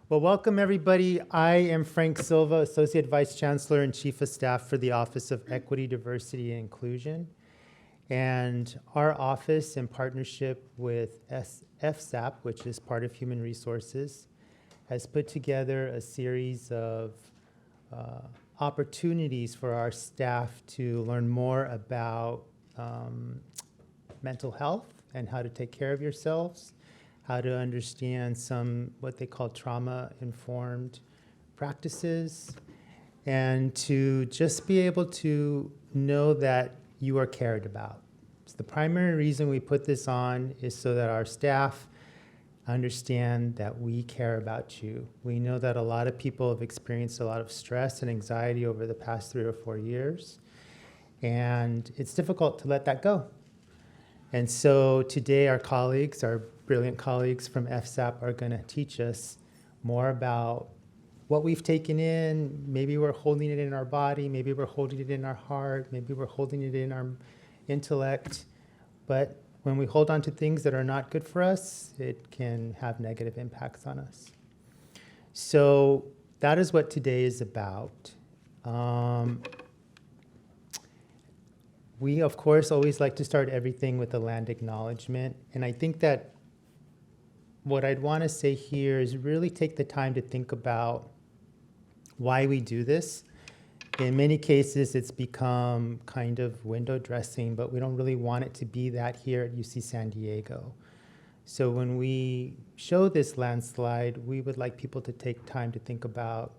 Well, welcome everybody. I am Frank Silva, Associate Vice Chancellor and Chief of Staff for the Office of Equity, Diversity, and Inclusion. And our office, in partnership with FSAP, which is part of Human Resources, has put together a series of opportunities for our staff to learn more about mental health and how to take care of yourselves, how to understand some what they call trauma-informed practices, and to just be able to know that you are cared about. So the primary reason we put this on is so that our staff understand that we care about you. We know that a lot of people have experienced a lot of stress and anxiety over the past 3 or 4 years, and it's difficult to let that go. And so today our colleagues, our brilliant colleagues from FSAP, are going to teach us more about what we've taken in. Maybe we're holding it in our body, maybe we're holding it in our heart, maybe we're holding it in our intellect. But when we hold on to things that are not good for us, it can have negative impacts on us. So that is what today is about. We, of course, always like to start everything with a land acknowledgement. And I think that what I'd want to say here is really take the time to think about why we do this. In many cases, it's become kind of window dressing, but we don't really want it to be that here at UC San Diego. So when we show this landslide, we would like people to take time to think about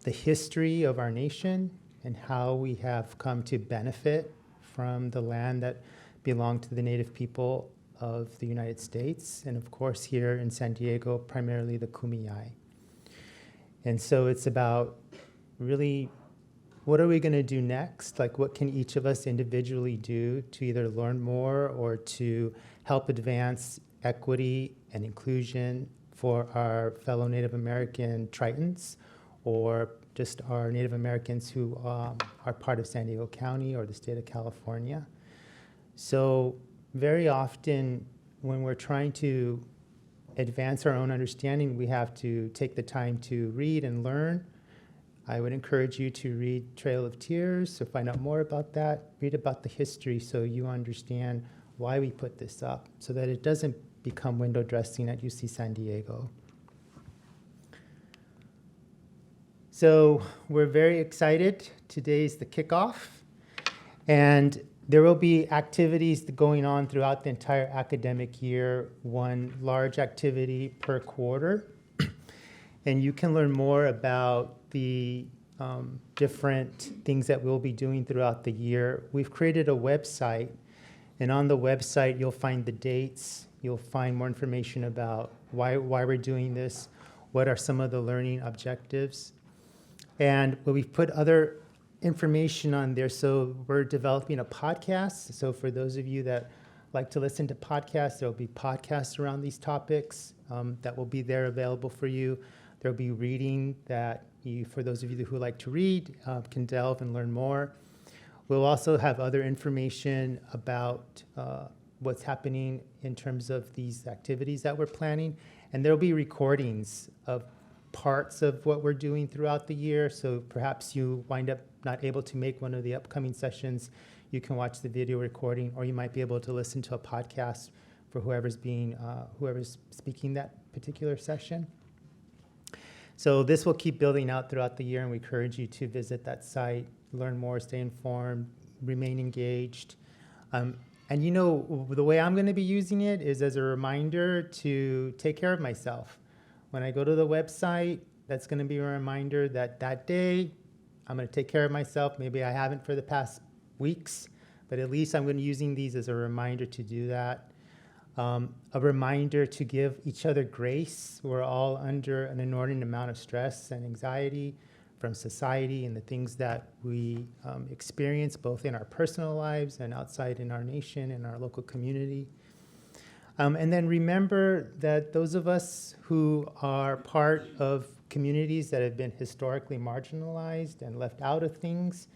the history of our nation and how we have come to benefit from the land that belonged to the native people of the United States, and of course here in San Diego, primarily the Kumeyaay. And so it's about really, what are we going to do next? Like, what can each of us individually do to either learn more or to help advance equity and inclusion for our fellow Native American Tritons, or just our Native Americans who are part of San Diego County or the state of California. So very often when we're trying to advance our own understanding, we have to take the time to read and learn. I would encourage you to read Trail of Tears to find out more about that. Read about the history so you understand why we put this up, so that it doesn't become window dressing at UC San Diego. So we're very excited. Today's the kickoff, and there will be activities going on throughout the entire academic year, one large activity per quarter. And you can learn more about the different things that we'll be doing throughout the year. We've created a website, and on the website you'll find the dates. You'll find more information about why we're doing this, what are some of the learning objectives. And we've put other information on there. So we're developing a podcast. So for those of you that like to listen to podcasts, there'll be podcasts around these topics that will be there available for you. There'll be reading that you, for those of you who like to read, can delve and learn more. We'll also have other information about what's happening in terms of these activities that we're planning. And there'll be recordings of parts of what we're doing throughout the year. So perhaps you wind up not able to make one of the upcoming sessions. You can watch the video recording, or you might be able to listen to a podcast for whoever's speaking that particular session. So this will keep building out throughout the year, and we encourage you to visit that site, learn more, stay informed, remain engaged. And you know, the way I'm going to be using it is as a reminder to take care of myself. When I go to the website, that's going to be a reminder that that day I'm going to take care of myself. Maybe I haven't for the past weeks, but at least I'm going to be using these as a reminder to do that. A reminder to give each other grace. We're all under an inordinate amount of stress and anxiety from society and the things that we experience both in our personal lives and outside in our nation and our local community. And then remember that those of us who are part of communities that have been historically marginalized and left out of things,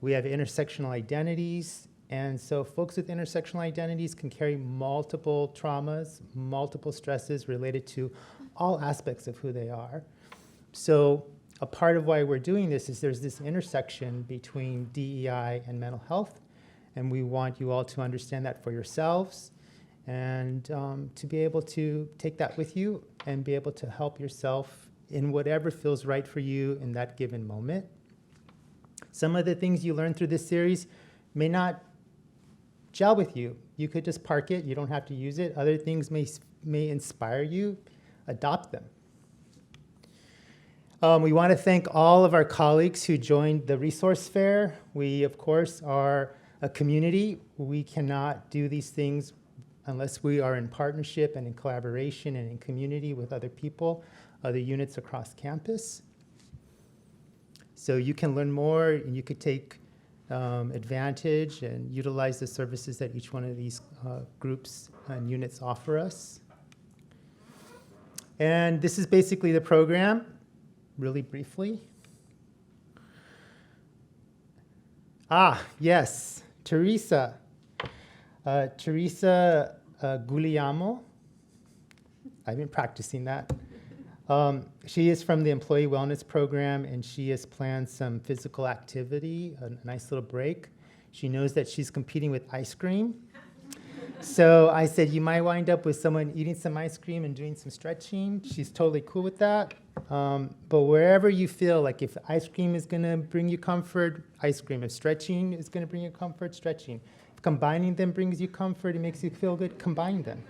we have intersectional identities. And so folks with intersectional identities can carry multiple traumas, multiple stresses related to all aspects of who they are. So a part of why we're doing this is there's this intersection between DEI and mental health, and we want you all to understand that for yourselves and to be able to take that with you and be able to help yourself in whatever feels right for you in that given moment. Some of the things you learn through this series may not gel with you. You could just park it. You don't have to use it. Other things may inspire you. Adopt them. We want to thank all of our colleagues who joined the resource fair. We, of course, are a community. We cannot do these things unless we are in partnership and in collaboration and in community with other people, other units across campus. So you can learn more, and you could take advantage and utilize the services that each one of these groups and units offer us. And this is basically the program, really briefly. Yes, Teresa. Teresa Guglielmo. I've been practicing that. She is from the Employee Wellness Program, and she has planned some physical activity, a nice little break. She knows that she's competing with ice cream. So I said, you might wind up with someone eating some ice cream and doing some stretching. She's totally cool with that. But wherever you feel like if ice cream is going to bring you comfort, ice cream. If stretching is going to bring you comfort, stretching. If combining them brings you comfort, it makes you feel good, combine them.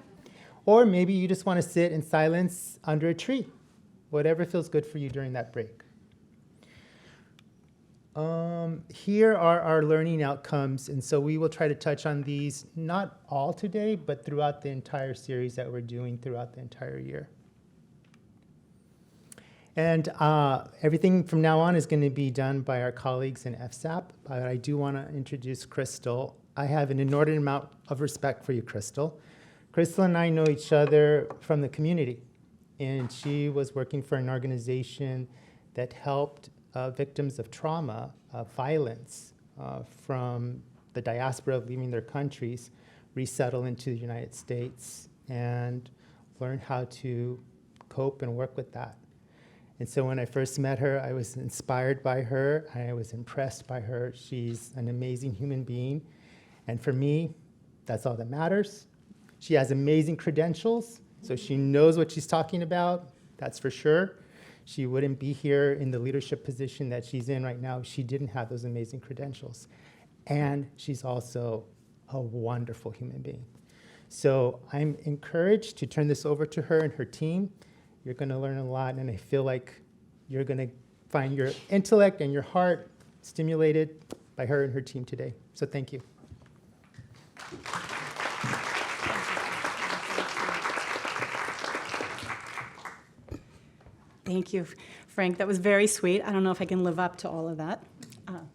Or maybe you just want to sit in silence under a tree. Whatever feels good for you during that break. Here are our learning outcomes, and so we will try to touch on these, not all today, but throughout the entire series that we're doing throughout the entire year. And everything from now on is going to be done by our colleagues in FSAP, but I do want to introduce Crystal. I have an inordinate amount of respect for you, Crystal. Crystal and I know each other from the community, and she was working for an organization that helped victims of trauma, violence from the diaspora leaving their countries, resettle into the United States and learn how to cope and work with that. And so when I first met her, I was inspired by her. I was impressed by her. She's an amazing human being. And for me, that's all that matters. She has amazing credentials, so she knows what she's talking about, that's for sure. She wouldn't be here in the leadership position that she's in right now if she didn't have those amazing credentials. And she's also a wonderful human being. So I'm encouraged to turn this over to her and her team. You're going to learn a lot, and I feel like you're going to find your intellect and your heart stimulated by her and her team today. So thank you. Thank you, Frank. That was very sweet. I don't know if I can live up to all of that,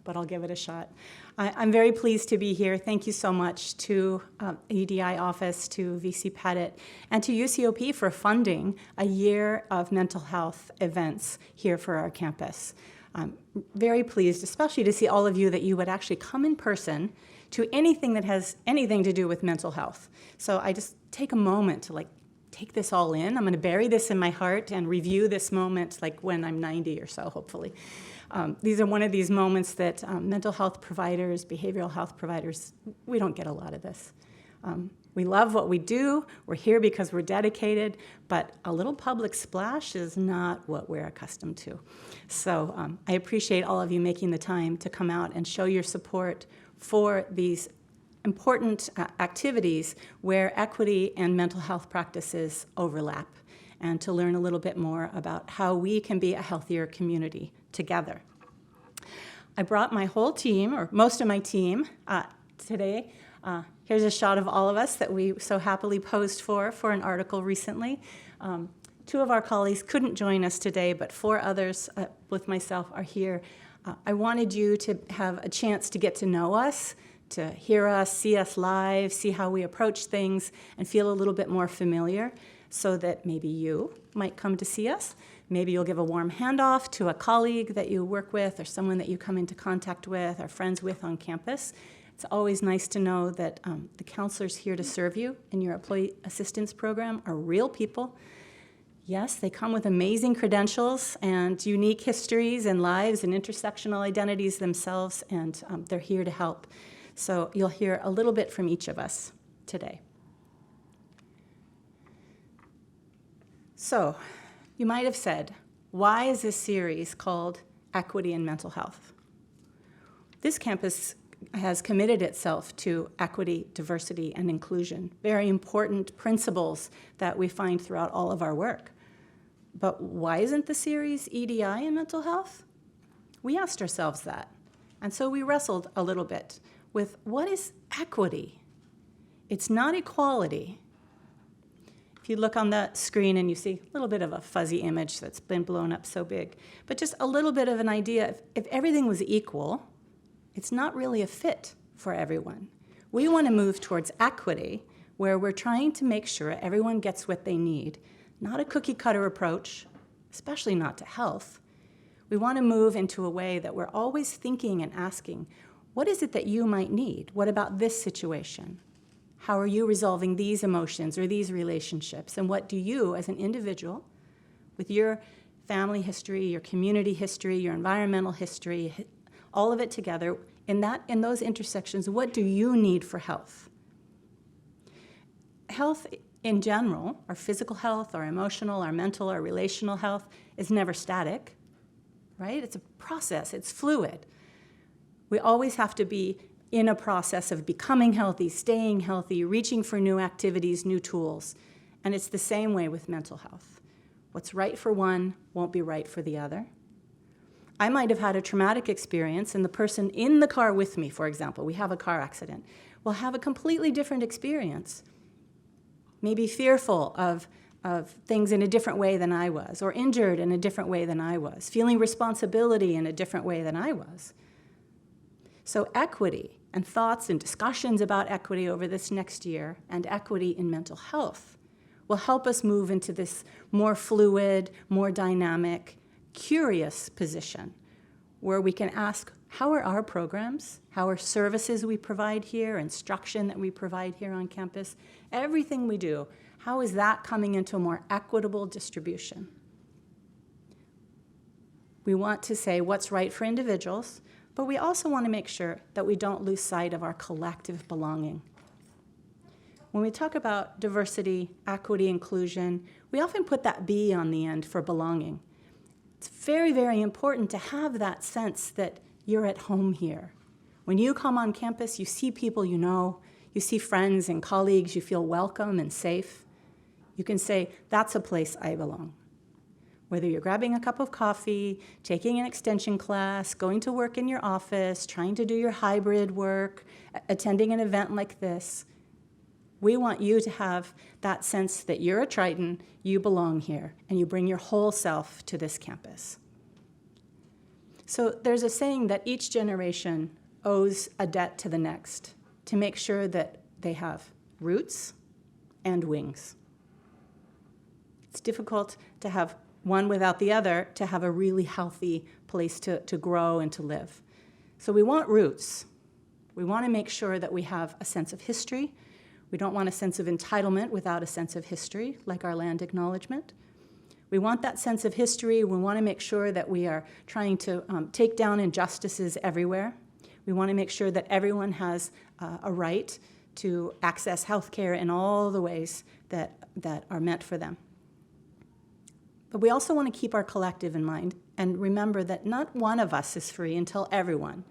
but I'll give it a shot. I'm very pleased to be here. Thank you so much to EDI office, to VC Pettit, and to UCOP for funding a year of mental health events here for our campus. I'm very pleased, especially to see all of you, that you would actually come in person to anything that has anything to do with mental health. So I just take a moment to take this all in. I'm going to bury this in my heart and review this moment when I'm 90 or so, hopefully. These are one of these moments that mental health providers, behavioral health providers, we don't get a lot of this. We love what we do. We're here because we're dedicated, but a little public splash is not what we're accustomed to. So I appreciate all of you making the time to come out and show your support for these important activities where equity and mental health practices overlap, and to learn a little bit more about how we can be a healthier community together. I brought my whole team, or most of my team, today. Here's a shot of all of us that we so happily posed for an article recently. Two of our colleagues couldn't join us today, but 4 others with myself are here. I wanted you to have a chance to get to know us, to hear us, see us live, see how we approach things, and feel a little bit more familiar, so that maybe you might come to see us. Maybe you'll give a warm handoff to a colleague that you work with, or someone that you come into contact with or friends with on campus. It's always nice to know that the counselors here to serve you in your employee assistance program are real people. Yes, they come with amazing credentials and unique histories and lives and intersectional identities themselves, and they're here to help. So you'll hear a little bit from each of us today. So you might have said, why is this series called Equity and Mental Health? This campus has committed itself to equity, diversity, and inclusion, very important principles that we find throughout all of our work. But why isn't the series EDI and mental health? We asked ourselves that. And so we wrestled a little bit with what is equity? It's not equality. If you look on the screen and you see a little bit of a fuzzy image that's been blown up so big, but just a little bit of an idea, if everything was equal, it's not really a fit for everyone. We want to move towards equity, where we're trying to make sure everyone gets what they need, not a cookie-cutter approach, especially not to health. We want to move into a way that we're always thinking and asking, what is it that you might need? What about this situation? How are you resolving these emotions or these relationships? And what do you, as an individual, with your family history, your community history, your environmental history, all of it together, in those intersections, what do you need for health? Health in general, our physical health, our emotional, our mental, our relational health, is never static, right? It's a process, it's fluid. We always have to be in a process of becoming healthy, staying healthy, reaching for new activities, new tools. And it's the same way with mental health. What's right for one won't be right for the other. I might have had a traumatic experience, and the person in the car with me, for example, we have a car accident, will have a completely different experience. Maybe fearful of things in a different way than I was, or injured in a different way than I was, feeling responsibility in a different way than I was. So equity and thoughts and discussions about equity over this next year, and equity in mental health, will help us move into this more fluid, more dynamic, curious position where we can ask, how are our programs, how are services we provide here, instruction that we provide here on campus, everything we do, how is that coming into a more equitable distribution? We want to say what's right for individuals, but we also want to make sure that we don't lose sight of our collective belonging. When we talk about diversity, equity, inclusion, we often put that B on the end for belonging. It's very, very important to have that sense that you're at home here. When you come on campus, you see people you know, you see friends and colleagues, you feel welcome and safe. You can say, that's a place I belong. Whether you're grabbing a cup of coffee, taking an extension class, going to work in your office, trying to do your hybrid work, attending an event like this, we want you to have that sense that you're a Triton, you belong here, and you bring your whole self to this campus. So there's a saying that each generation owes a debt to the next to make sure that they have roots and wings. It's difficult to have one without the other to have a really healthy place to grow and to live. So we want roots. We want to make sure that we have a sense of history. We don't want a sense of entitlement without a sense of history, like our land acknowledgement. We want that sense of history. We want to make sure that we are trying to take down injustices everywhere. We want to make sure that everyone has a right to access health care in all the ways that are meant for them. But we also want to keep our collective in mind and remember that not one of us is free until everyone.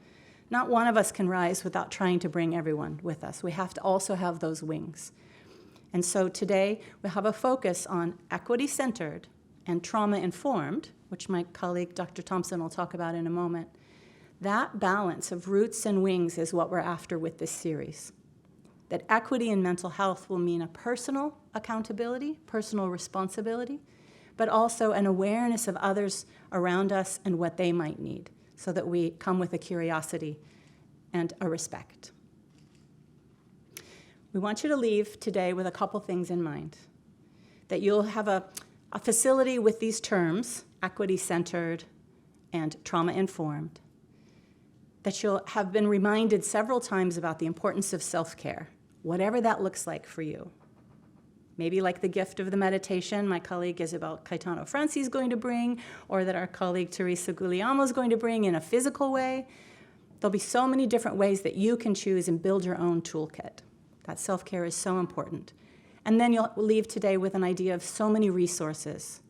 Not one of us can rise without trying to bring everyone with us. We have to also have those wings. And so today we have a focus on equity-centered and trauma-informed, which my colleague Dr. Thompson will talk about in a moment. That balance of roots and wings is what we're after with this series. That equity in mental health will mean a personal accountability, personal responsibility, but also an awareness of others around us and what they might need, so that we come with a curiosity and a respect. We want you to leave today with a couple things in mind. That you'll have a facility with these terms, equity-centered and trauma-informed. That you'll have been reminded several times about the importance of self-care, whatever that looks like for you. maybe like the gift of the meditation my colleague Isabel Caetano Franci is going to bring, or that our colleague Teresa Guglielmo is going to bring in a physical way. There'll be so many different ways that you can choose and build your own toolkit. That self-care is so important. And then you'll leave today with an idea of so many resources.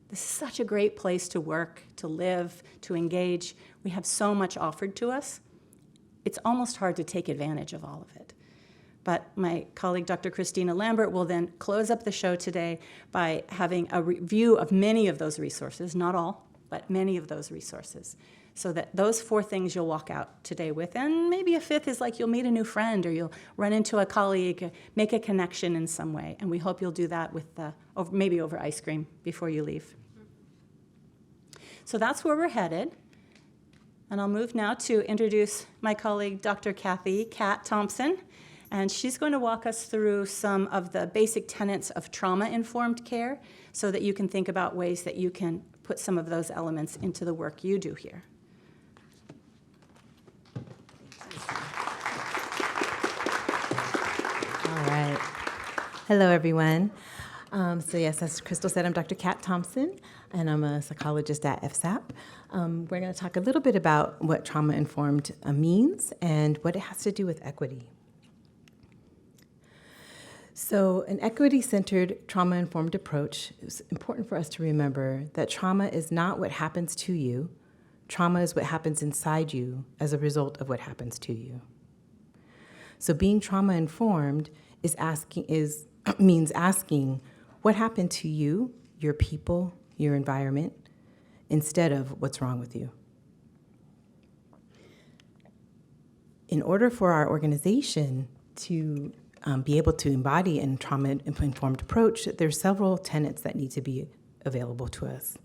This is such a great place to work, to live, to engage. We have so much offered to us. It's almost hard to take advantage of all of it. But my colleague, Dr. Christina Lambert, will then close up the show today by having a review of many of those resources, not all, but many of those resources. So that those 4 things you'll walk out today with, and maybe a 5th is like you'll meet a new friend or you'll run into a colleague, make a connection in some way. And we hope you'll do that with maybe over ice cream before you leave. So that's where we're headed. And I'll move now to introduce my colleague, Dr. Kathy Kat Thompson. And she's going to walk us through some of the basic tenets of trauma-informed care so that you can think about ways that you can put some of those elements into the work you do here. All right. Hello, everyone. So yes, as Crystal said, I'm Dr. Kat Thompson, and I'm a psychologist at FSAP. We're going to talk a little bit about what trauma-informed means and what it has to do with equity. So an equity-centered, trauma-informed approach is important for us to remember that trauma is not what happens to you. Trauma is what happens inside you as a result of what happens to you. So being trauma-informed means asking what happened to you, your people, your environment, instead of what's wrong with you. In order for our organization to be able to embody a trauma-informed approach, there's several tenets that need to be available to us.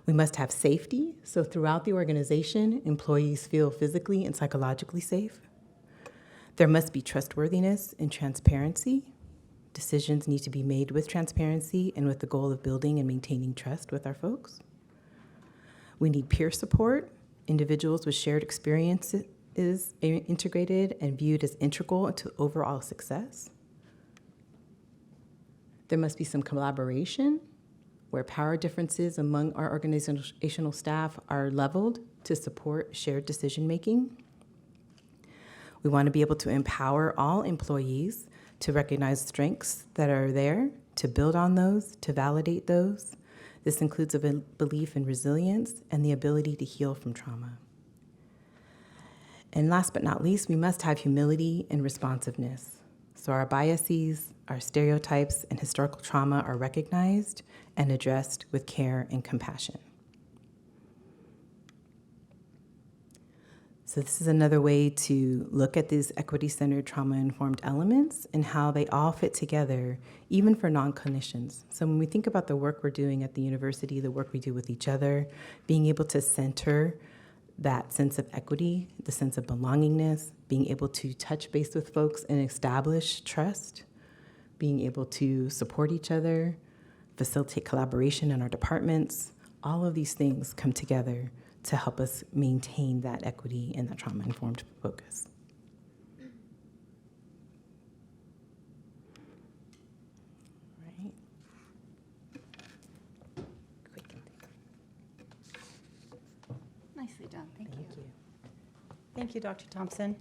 We must have safety, so throughout the organization, employees feel physically and psychologically safe. There must be trustworthiness and transparency. Decisions need to be made with transparency and with the goal of building and maintaining trust with our folks. We need peer support, individuals with shared experiences integrated and viewed as integral to overall success. There must be some collaboration where power differences among our organizational staff are leveled to support shared decision-making. We want to be able to empower all employees to recognize strengths that are there, to build on those, to validate those. This includes a belief in resilience and the ability to heal from trauma. And last but not least, we must have humility and responsiveness. So our biases, our stereotypes, and historical trauma are recognized and addressed with care and compassion. So this is another way to look at these equity-centered, trauma-informed elements and how they all fit together, even for non-clinicians. So when we think about the work we're doing at the university, the work we do with each other, being able to center that sense of equity, the sense of belongingness, being able to touch base with folks and establish trust, being able to support each other, facilitate collaboration in our departments, all of these things come together to help us maintain that equity and that trauma-informed focus. Right. Nicely done. Thank you. Thank you, Dr. Thompson.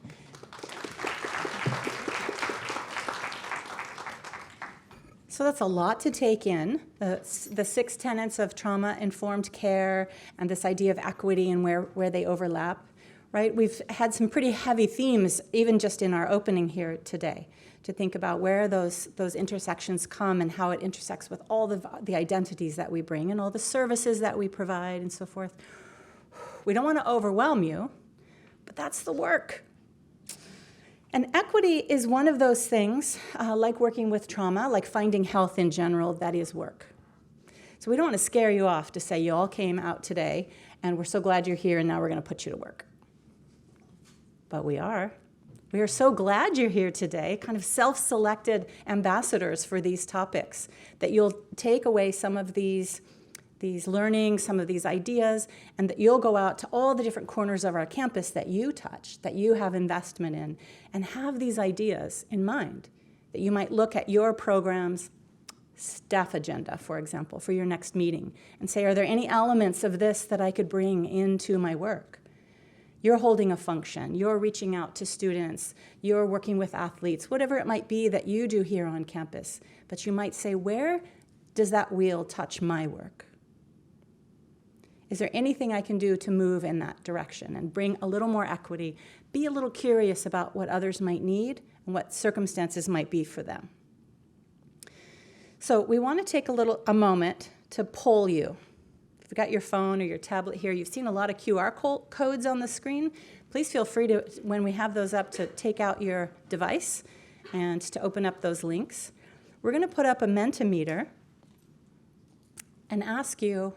So that's a lot to take in, the 6 tenets of trauma-informed care and this idea of equity and where they overlap, right? We've had some pretty heavy themes, even just in our opening here today, to think about where those intersections come and how it intersects with all the identities that we bring and all the services that we provide and so forth. We don't want to overwhelm you, but that's the work. And equity is one of those things, like working with trauma, like finding health in general, that is work. So we don't want to scare you off to say you all came out today and we're so glad you're here and now we're going to put you to work. But we are. We are so glad you're here today, kind of self-selected ambassadors for these topics, that you'll take away some of these learnings, some of these ideas, and that you'll go out to all the different corners of our campus that you touch, that you have investment in, and have these ideas in mind, that you might look at your programs staff agenda, for example, for your next meeting, and say, are there any elements of this that I could bring into my work? You're holding a function, you're reaching out to students, you're working with athletes, whatever it might be that you do here on campus. But you might say, where does that wheel touch my work? Is there anything I can do to move in that direction and bring a little more equity, be a little curious about what others might need and what circumstances might be for them? So we want to take a moment to poll you. If you've got your phone or your tablet here, you've seen a lot of QR codes on the screen. Please feel free to, when we have those up, to take out your device and to open up those links. We're going to put up a Mentimeter and ask you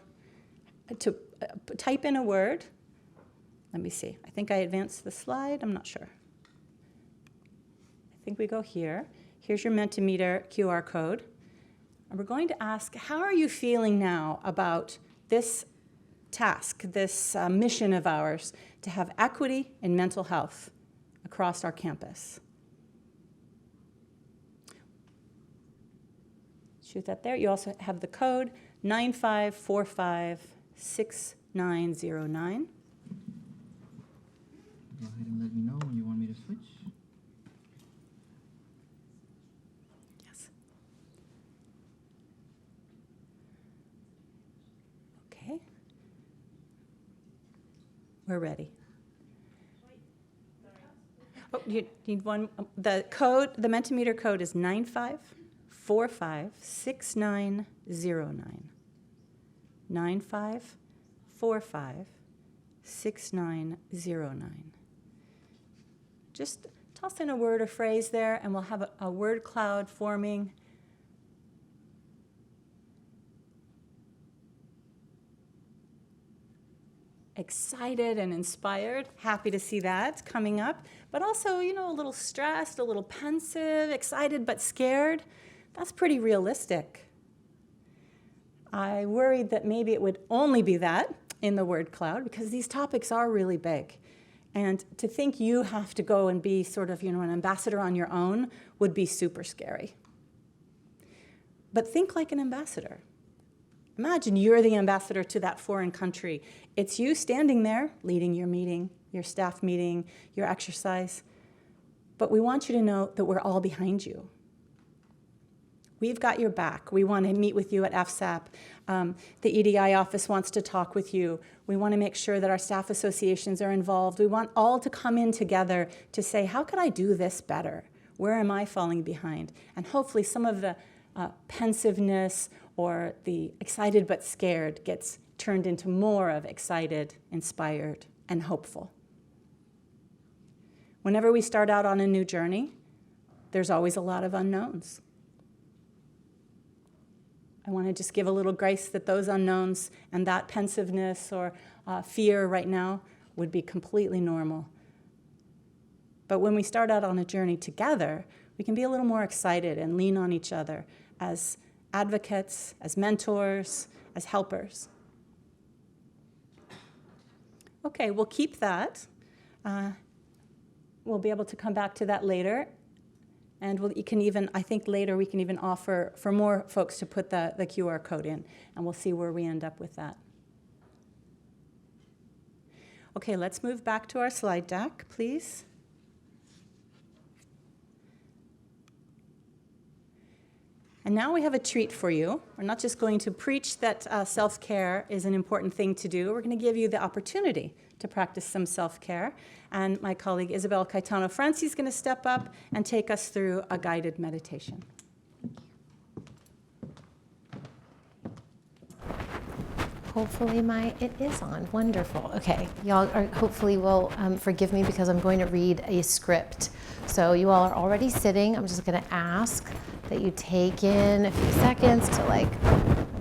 to type in a word. Let me see. I think I advanced the slide. I'm not sure. I think we go here. Here's your Mentimeter QR code. And we're going to ask, how are you feeling now about this task, this mission of ours to have equity in mental health across our campus? Shoot that there. You also have the code 95456909. Go ahead and let me know when you want me to switch. Yes. Okay. We're ready. Oh, you need one. The code, the Mentimeter code is 95456909. 95456909. Just toss in a word or phrase there, and we'll have a word cloud forming. Excited and inspired, happy to see that coming up, but also, a little stressed, a little pensive, excited but scared. That's pretty realistic. I worried that maybe it would only be that in the word cloud, because these topics are really big. And to think you have to go and be sort of, an ambassador on your own would be super scary. But think like an ambassador. Imagine you're the ambassador to that foreign country. It's you standing there leading your meeting, your staff meeting, your exercise. But we want you to know that we're all behind you. We've got your back. We want to meet with you at FSAP. The EDI office wants to talk with you. We want to make sure that our staff associations are involved. We want all to come in together to say, how could I do this better? Where am I falling behind? And hopefully some of the pensiveness or the excited but scared gets turned into more of excited, inspired, and hopeful. Whenever we start out on a new journey, there's always a lot of unknowns. I want to just give a little grace that those unknowns and that pensiveness or fear right now would be completely normal. But when we start out on a journey together, we can be a little more excited and lean on each other as advocates, as mentors, as helpers. Okay, we'll keep that. We'll be able to come back to that later. And I think later we can even offer for more folks to put the QR code in, and we'll see where we end up with that. Okay, let's move back to our slide deck, please. And now we have a treat for you. We're not just going to preach that self-care is an important thing to do. We're going to give you the opportunity to practice some self-care. And my colleague Isabel Caetano-Franci is going to step up and take us through a guided meditation. Hopefully it is on. Wonderful. Okay, y'all hopefully will forgive me because I'm going to read a script. So you all are already sitting. I'm just going to ask that you take in a few seconds to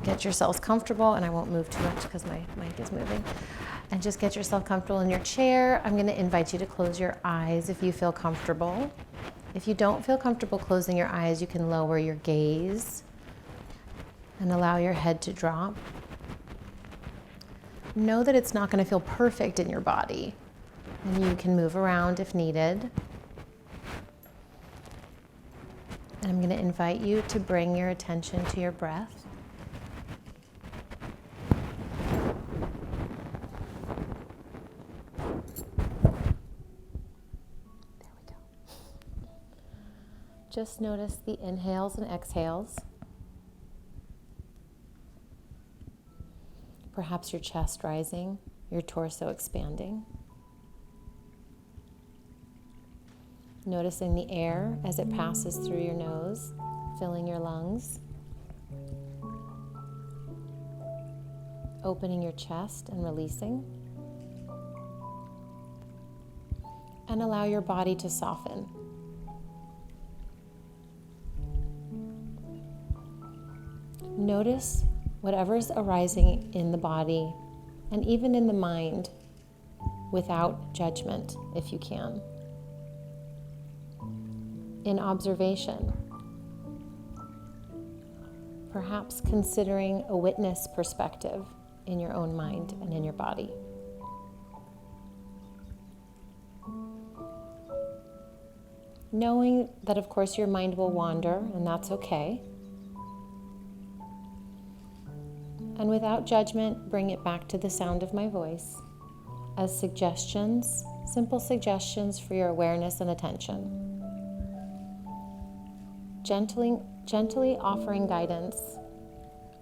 get yourselves comfortable, and I won't move too much because my mic is moving. And just get yourself comfortable in your chair. I'm going to invite you to close your eyes if you feel comfortable. If you don't feel comfortable closing your eyes, you can lower your gaze and allow your head to drop. Know that it's not going to feel perfect in your body, and you can move around if needed. And I'm going to invite you to bring your attention to your breath. There we go. Just notice the inhales and exhales. Perhaps your chest rising, your torso expanding. Noticing the air as it passes through your nose, filling your lungs. Opening your chest and releasing. And allow your body to soften. Notice whatever's arising in the body and even in the mind without judgment, if you can. In observation, perhaps considering a witness perspective in your own mind and in your body. Knowing that, of course, your mind will wander, and that's okay. And without judgment, bring it back to the sound of my voice as suggestions, simple suggestions for your awareness and attention. Gently offering guidance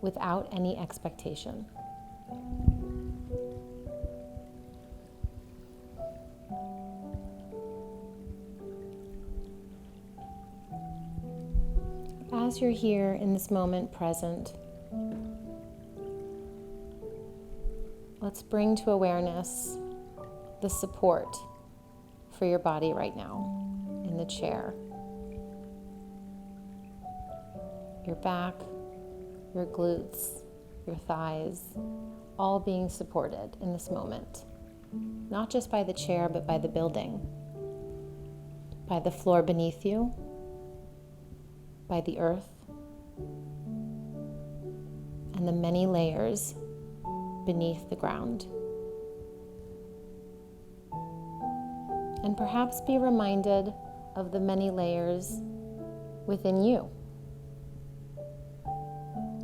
without any expectation. As you're here in this moment present, let's bring to awareness the support for your body right now in the chair. Your back, your glutes, your thighs, all being supported in this moment. Not just by the chair, but by the building, by the floor beneath you, by the earth, and the many layers beneath the ground. And perhaps be reminded of the many layers within you.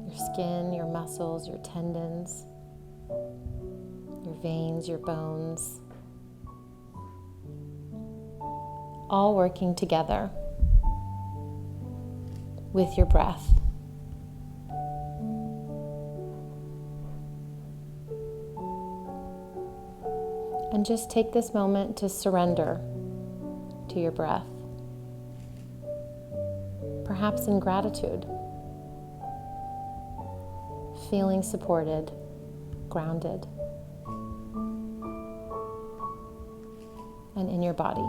Your skin, your muscles, your tendons, your veins, your bones, all working together with your breath. And just take this moment to surrender to your breath, perhaps in gratitude, feeling supported, grounded, and in your body.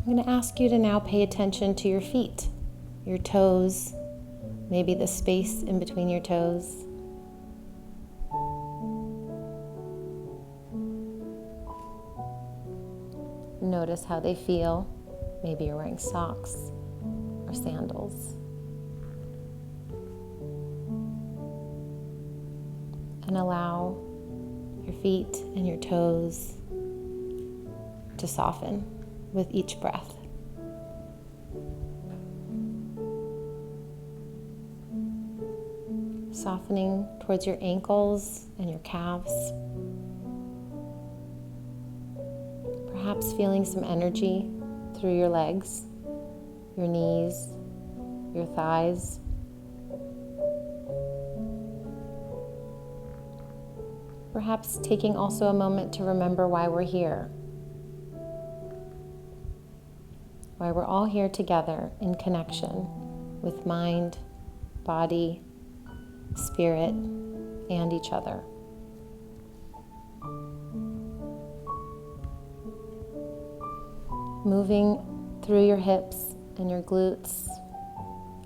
I'm going to ask you to now pay attention to your feet, your toes, maybe the space in between your toes. Notice how they feel. Maybe you're wearing socks or sandals. And allow your feet and your toes to soften with each breath. Softening towards your ankles and your calves. Perhaps feeling some energy through your legs, your knees, your thighs. Perhaps taking also a moment to remember why we're here. Why we're all here together in connection with mind, body, spirit, and each other. Moving through your hips and your glutes,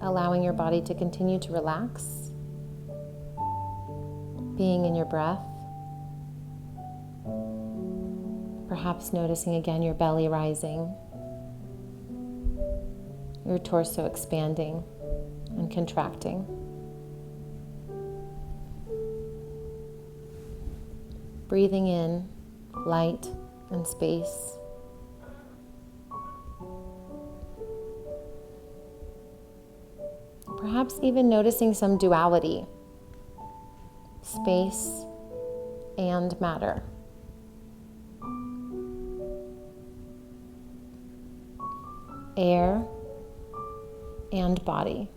allowing your body to continue to relax, being in your breath, perhaps noticing again your belly rising, your torso expanding and contracting. Breathing in light and space. Perhaps even noticing some duality, space and matter. Air and body.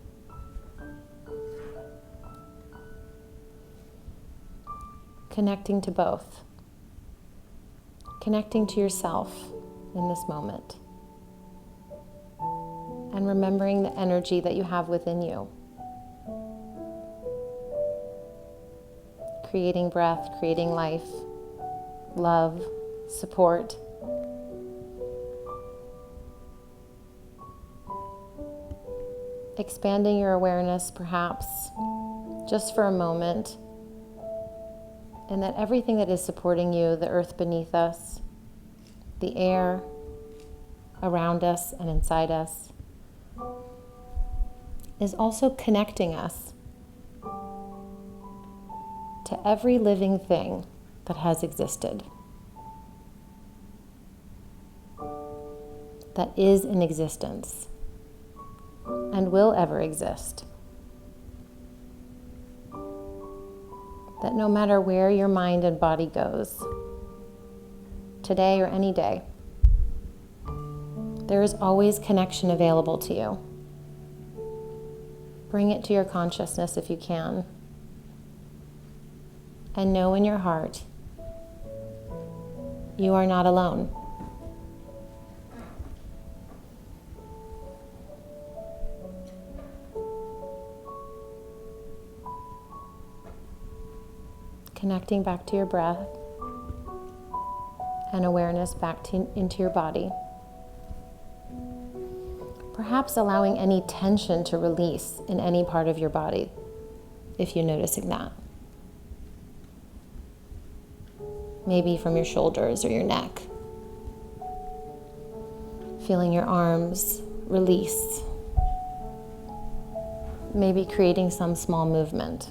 Connecting to both. Connecting to yourself in this moment. And remembering the energy that you have within you. Creating breath, creating life, love, support. Expanding your awareness, perhaps, just for a moment, and that everything that is supporting you, the earth beneath us, the air around us and inside us, is also connecting us to every living thing that has existed, that is in existence, and will ever exist. That no matter where your mind and body goes, today or any day, there is always connection available to you. Bring it to your consciousness if you can. And know in your heart, you are not alone. Connecting back to your breath and awareness back into your body. Perhaps allowing any tension to release in any part of your body, if you're noticing that. Maybe from your shoulders or your neck. Feeling your arms release. Maybe creating some small movement.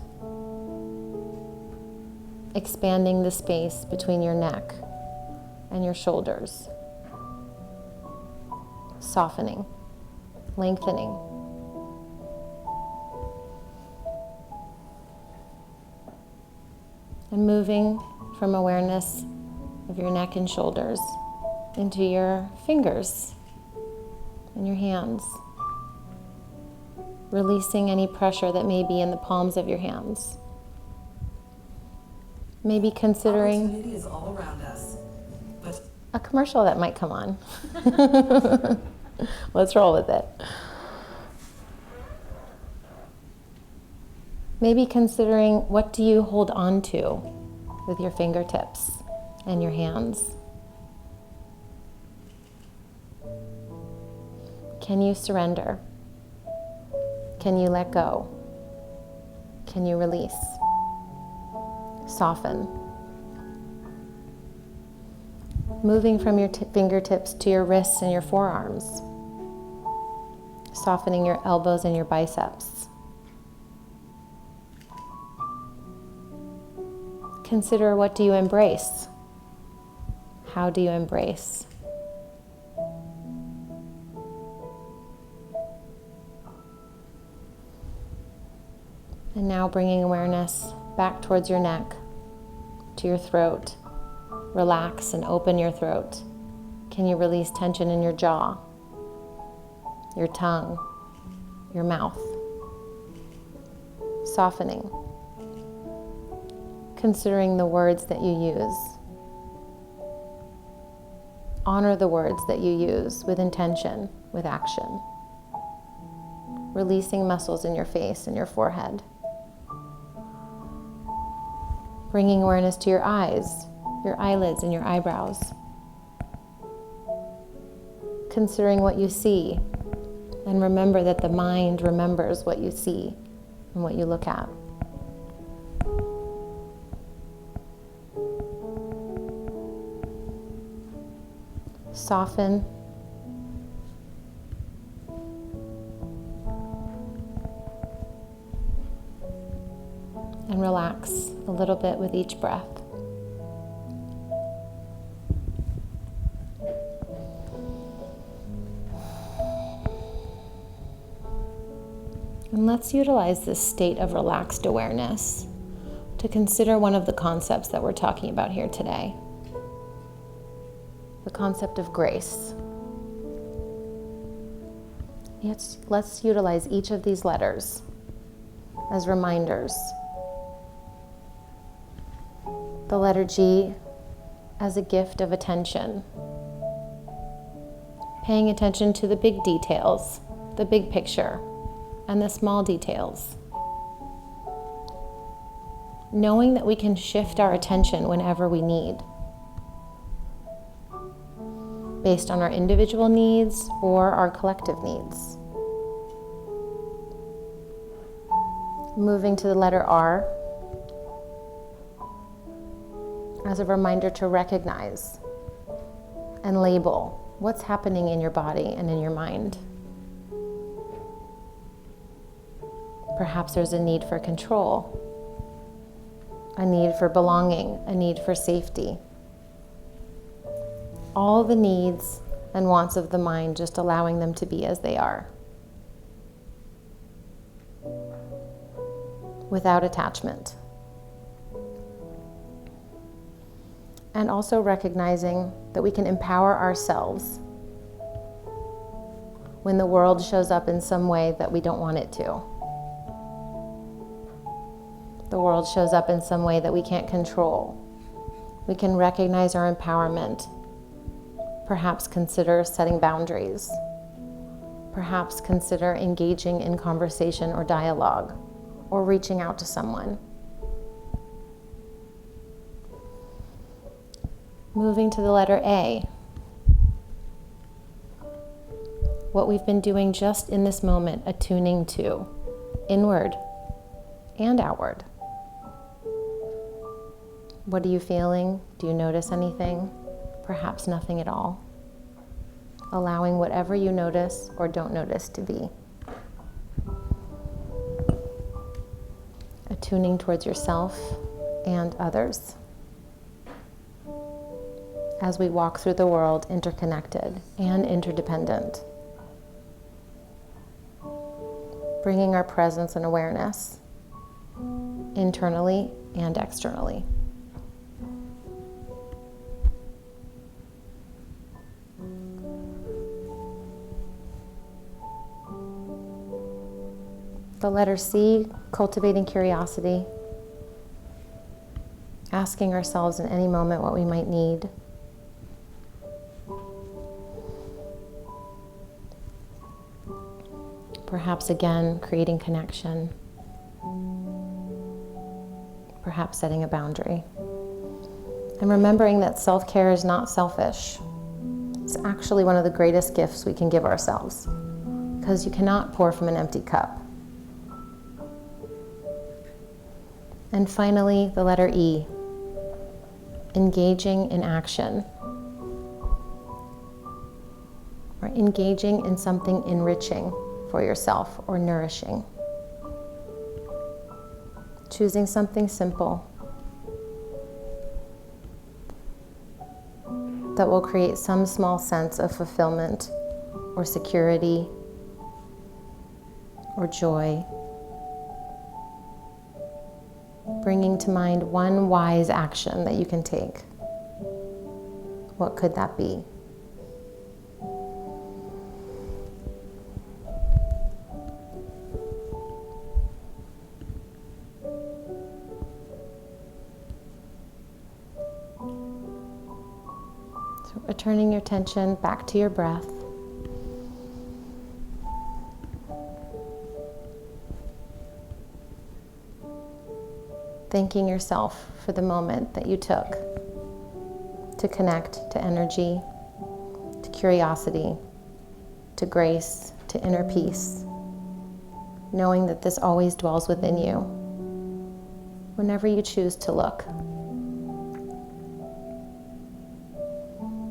Expanding the space between your neck and your shoulders. Softening, lengthening. And moving from awareness of your neck and shoulders into your fingers and your hands. Releasing any pressure that may be in the palms of your hands. Maybe considering Opportunity is all around us, but a commercial that might come on. Let's roll with it. Maybe considering, what do you hold on to with your fingertips and your hands? Can you surrender? Can you let go? Can you release? Soften. Moving from your fingertips to your wrists and your forearms. Softening your elbows and your biceps. Consider, what do you embrace? How do you embrace? And now bringing awareness back towards your neck, to your throat. Relax and open your throat. Can you release tension in your jaw, your tongue, your mouth? Softening. Considering the words that you use. Honor the words that you use with intention, with action. Releasing muscles in your face and your forehead. Bringing awareness to your eyes, your eyelids, and your eyebrows. Considering what you see, and remember that the mind remembers what you see and what you look at. Soften. And relax a little bit with each breath. And let's utilize this state of relaxed awareness to consider one of the concepts that we're talking about here today. The concept of grace. Let's utilize each of these letters as reminders. The letter G as a gift of attention. Paying attention to the big details, the big picture, and the small details. Knowing that we can shift our attention whenever we need, based on our individual needs or our collective needs. Moving to the letter R as a reminder to recognize and label what's happening in your body and in your mind. Perhaps there's a need for control, a need for belonging, a need for safety. All the needs and wants of the mind, just allowing them to be as they are, without attachment. And also recognizing that we can empower ourselves when the world shows up in some way that we don't want it to. The world shows up in some way that we can't control. We can recognize our empowerment. Perhaps consider setting boundaries. Perhaps consider engaging in conversation or dialogue, or reaching out to someone. Moving to the letter A. What we've been doing just in this moment, attuning to, inward and outward. What are you feeling? Do you notice anything? Perhaps nothing at all. Allowing whatever you notice or don't notice to be. Attuning towards yourself and others as we walk through the world interconnected and interdependent. Bringing our presence and awareness internally and externally. The letter C, cultivating curiosity, asking ourselves in any moment what we might need. Perhaps again, creating connection. Perhaps setting a boundary. And remembering that self-care is not selfish. It's actually one of the greatest gifts we can give ourselves, because you cannot pour from an empty cup. And finally, the letter E, engaging in action, or engaging in something enriching for yourself or nourishing. Choosing something simple that will create some small sense of fulfillment or security or joy. Bringing to mind one wise action that you can take. What could that be? So returning your attention back to your breath. Thanking yourself for the moment that you took to connect to energy, to curiosity, to grace, to inner peace, knowing that this always dwells within you whenever you choose to look.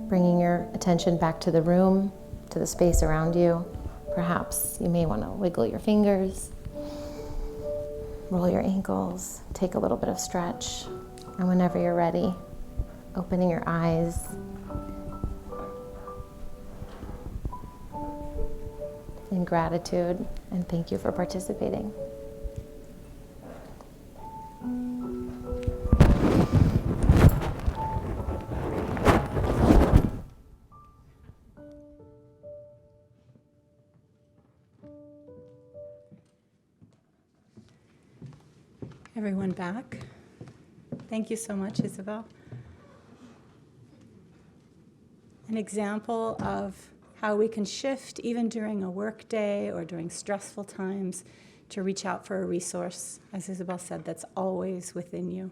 Bringing your attention back to the room, to the space around you. Perhaps you may want to wiggle your fingers, roll your ankles, take a little bit of stretch, and whenever you're ready, opening your eyes. In gratitude and thank you for participating. Everyone back? Thank you so much, Isabel. An example of how we can shift even during a work day or during stressful times to reach out for a resource, as Isabel said, that's always within you.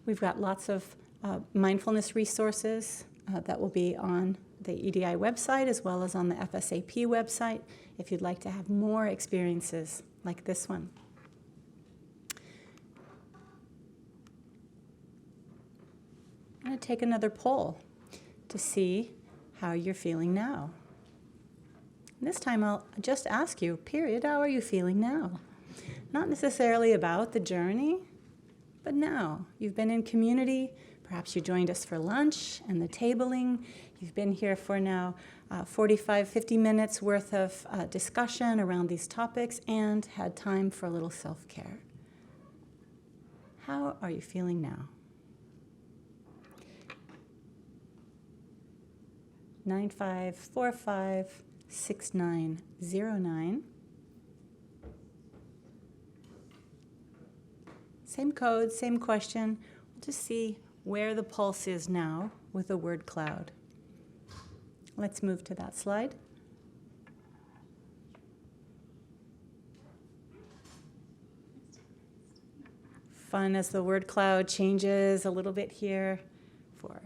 We've got lots of mindfulness resources that will be on the EDI website as well as on the FSAP website if you'd like to have more experiences like this one. I'm going to take another poll to see how you're feeling now. And this time I'll just ask you, period, how are you feeling now? Not necessarily about the journey, but now. You've been in community, perhaps you joined us for lunch and the tabling. You've been here for now 45, 50 minutes worth of discussion around these topics and had time for a little self-care. How are you feeling now? 95456909. Same code, same question. We'll just see where the pulse is now with the word cloud. Let's move to that slide. Fun as the word cloud changes a little bit here for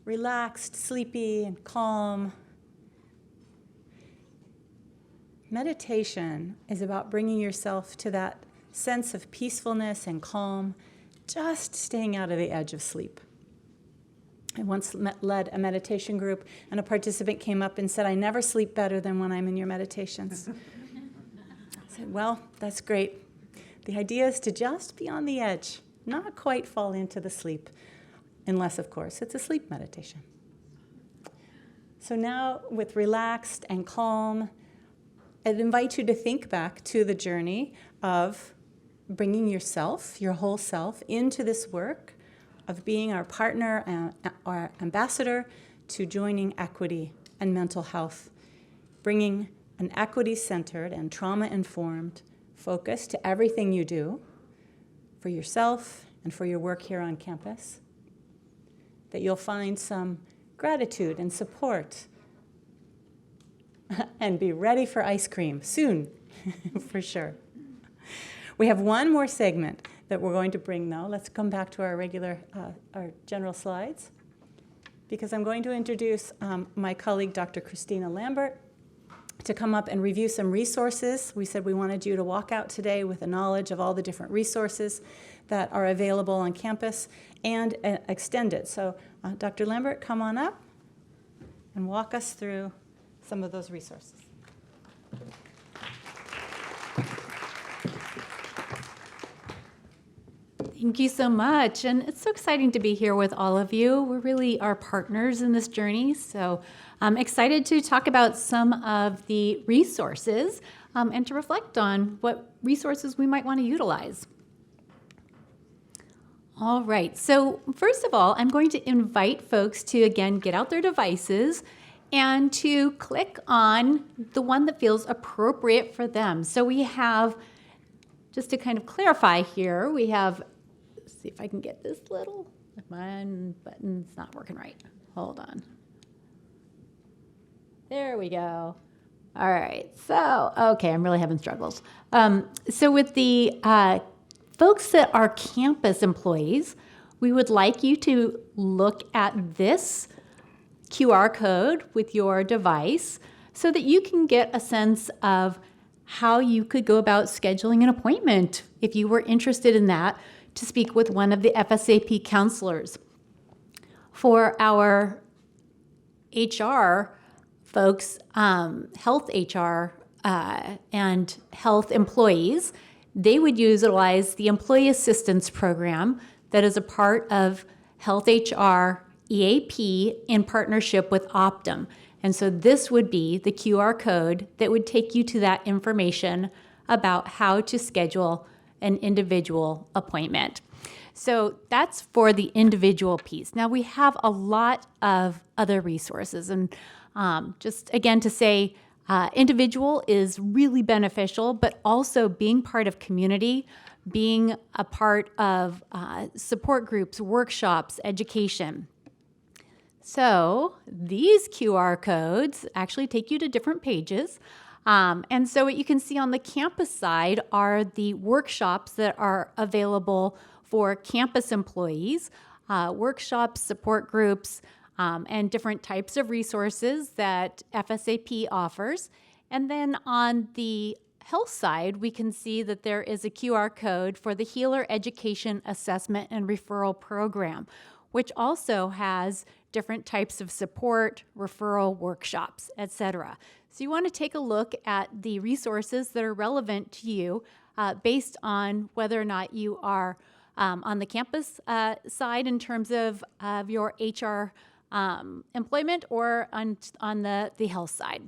relaxed, sleepy, and calm. Meditation is about bringing yourself to that sense of peacefulness and calm, just staying out of the edge of sleep. I once led a meditation group, and a participant came up and said, "I never sleep better than when I'm in your meditations." I said, well, that's great. The idea is to just be on the edge, not quite fall into the sleep. Unless, of course, it's a sleep meditation. So now, with relaxed and calm, I'd invite you to think back to the journey of bringing yourself, your whole self, into this work of being our partner and our ambassador to joining equity and mental health, bringing an equity-centered and trauma-informed focus to everything you do for yourself and for your work here on campus. That you'll find some gratitude and support and be ready for ice cream soon, for sure. We have one more segment that we're going to bring now. Let's come back to our our general slides, because I'm going to introduce my colleague, Dr. Christina Lambert, to come up and review some resources. We said we wanted you to walk out today with a knowledge of all the different resources that are available on campus and extended. So Dr. Lambert, come on up and walk us through some of those resources. Thank you so much. And it's so exciting to be here with all of you. We're really our partners in this journey. So I'm excited to talk about some of the resources and to reflect on what resources we might want to utilize. All right. So first of all, I'm going to invite folks to, again, get out their devices and to click on the one that feels appropriate for them. So we have, just to kind of clarify here, we have, let's see if I can get this little, my button's not working right. Hold on. There we go. All right. So, okay, I'm really having struggles. So with the folks that are campus employees, we would like you to look at this QR code with your device so that you can get a sense of how you could go about scheduling an appointment if you were interested in that to speak with one of the FSAP counselors. For our HR folks, health HR and health employees, they would utilize the Employee Assistance Program that is a part of Health HR EAP in partnership with Optum. And so this would be the QR code that would take you to that information about how to schedule an individual appointment. So that's for the individual piece. Now we have a lot of other resources, and just again to say, individual is really beneficial, but also being part of community, being a part of support groups, workshops, education. So these QR codes actually take you to different pages. And so what you can see on the campus side are the workshops that are available for campus employees, workshops, support groups, and different types of resources that FSAP offers. And then on the health side, we can see that there is a QR code for the Healer Education Assessment and Referral Program, which also has different types of support, referral, workshops, etc. So you want to take a look at the resources that are relevant to you based on whether or not you are on the campus side in terms of your HR employment or on the health side.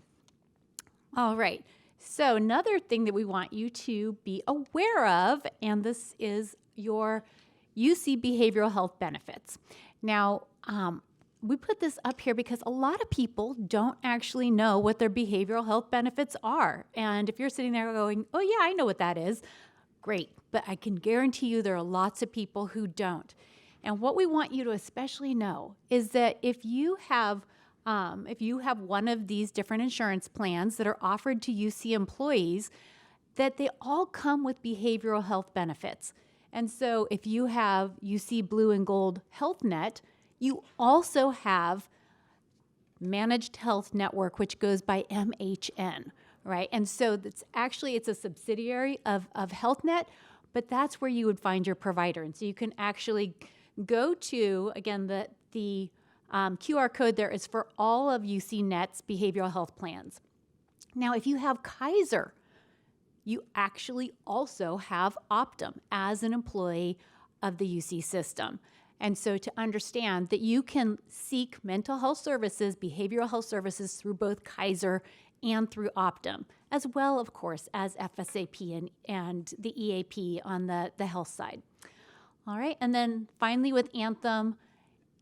All right. So another thing that we want you to be aware of, and this is your UC behavioral health benefits. Now, we put this up here because a lot of people don't actually know what their behavioral health benefits are. And if you're sitting there going, oh yeah, I know what that is, great. But I can guarantee you there are lots of people who don't. And what we want you to especially know is that if you have one of these different insurance plans that are offered to UC employees, that they all come with behavioral health benefits. And so if you have UC Blue and Gold Health Net, you also have Managed Health Network, which goes by MHN, right? And so it's a subsidiary of HealthNet, but that's where you would find your provider. And so you can actually go to, again, the QR code there is for all of UC Net's behavioral health plans. Now, if you have Kaiser, you actually also have Optum as an employee of the UC system. And so to understand that you can seek mental health services, behavioral health services through both Kaiser and through Optum, as well, of course, as FSAP and the EAP on the health side. All right, and then finally with Anthem,